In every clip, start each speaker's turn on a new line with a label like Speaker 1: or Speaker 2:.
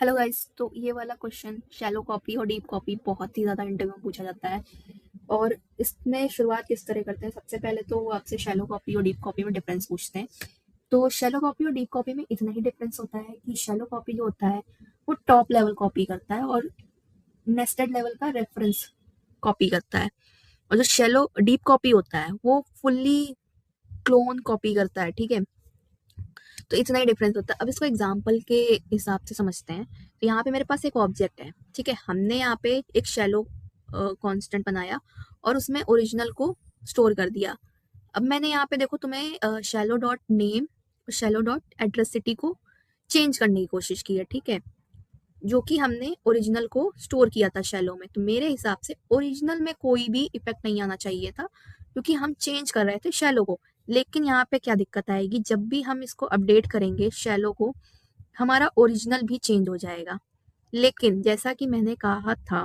Speaker 1: Hello guys. तो ये वाला क्वेश्चन शैलो कॉपी और डीप कॉपी बहुत ही ज़्यादा इंटरव्यू में पूछा जाता है। और इसमें शुरुआत किस तरह करते हैं, सबसे पहले तो वो आपसे शैलो कॉपी और डीप कॉपी में डिफरेंस पूछते हैं। तो शैलो कॉपी और डीप कॉपी में इतना ही डिफरेंस होता है कि शैलो कॉपी जो होता है वो टॉप लेवल कॉपी करता है और नेस्टेड लेवल का रेफरेंस कॉपी करता है। और जो शैलो डीप कॉपी होता है वो फुल्ली क्लोन कॉपी करता है। ठीक है, तो इतना ही डिफरेंस होता है। अब इसको एग्जाम्पल के हिसाब से समझते हैं। तो यहाँ पे मेरे पास एक ऑब्जेक्ट है, ठीक है। हमने यहाँ पे एक शैलो कांस्टेंट बनाया और उसमें ओरिजिनल को स्टोर कर दिया। अब मैंने यहाँ पे देखो तुम्हें शैलो डॉट नेम और शैलो डॉट एड्रेसिटी को चेंज करने की कोशिश की है, ठीक है, जो कि हमने ओरिजिनल को स्टोर किया था शैलो में। तो मेरे हिसाब से ओरिजिनल में कोई भी इफेक्ट नहीं आना चाहिए था, क्योंकि हम चेंज कर रहे थे शैलो को। लेकिन यहाँ पे क्या दिक्कत आएगी, जब भी हम इसको अपडेट करेंगे शैलो को, हमारा ओरिजिनल भी चेंज हो जाएगा। लेकिन जैसा कि मैंने कहा था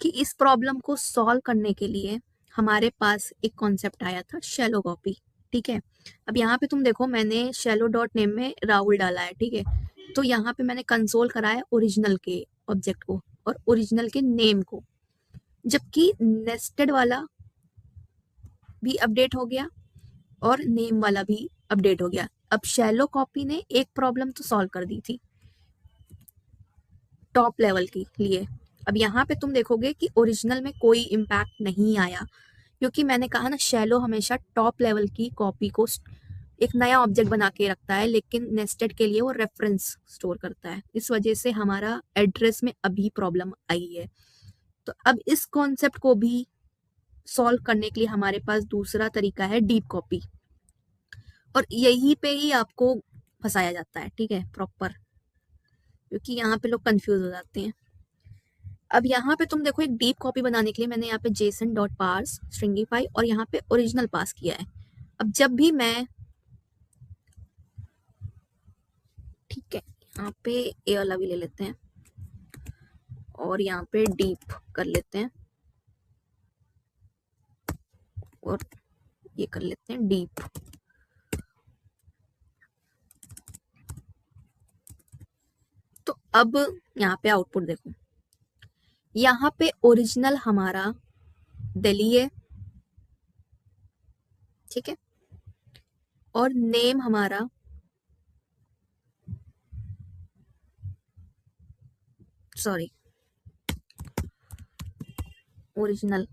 Speaker 1: कि इस प्रॉब्लम को सॉल्व करने के लिए हमारे पास एक कॉन्सेप्ट आया था शैलो कॉपी, ठीक है। अब यहाँ पे तुम देखो, मैंने शैलो डॉट नेम में राहुल डाला है, ठीक है। तो यहाँ पे मैंने कंसोल कराया ओरिजिनल के ऑब्जेक्ट को और ओरिजिनल के नेम को, जबकि नेस्टेड वाला भी अपडेट हो गया और नेम वाला भी अपडेट हो गया। अब शैलो कॉपी ने एक प्रॉब्लम तो सॉल्व कर दी थी टॉप लेवल के लिए। अब यहाँ पे तुम देखोगे कि ओरिजिनल में कोई इम्पैक्ट नहीं आया, क्योंकि मैंने कहा ना, शैलो हमेशा टॉप लेवल की कॉपी को एक नया ऑब्जेक्ट बना के रखता है, लेकिन नेस्टेड के लिए वो रेफरेंस स्टोर करता है। इस वजह से हमारा एड्रेस में अभी प्रॉब्लम आई है। तो अब इस कॉन्सेप्ट को भी सॉल्व करने के लिए हमारे पास दूसरा तरीका है डीप कॉपी, और यही पे ही आपको फंसाया जाता है, ठीक है, प्रॉपर, क्योंकि यहाँ पे लोग कंफ्यूज हो जाते हैं। अब यहाँ पे तुम देखो, एक डीप कॉपी बनाने के लिए मैंने यहाँ पे जेसन डॉट पार्स स्ट्रिंगीफाई और यहाँ पे ओरिजिनल पास किया है। अब जब भी मैं, ठीक है, यहाँ पे ए वाला भी ले लेते हैं और यहाँ पे डीप कर लेते हैं और ये कर लेते हैं डीप। तो अब यहाँ पे आउटपुट देखो, यहाँ पे ओरिजिनल हमारा दिल्ली है, ठीक है, और नेम हमारा सॉरी ओरिजिनल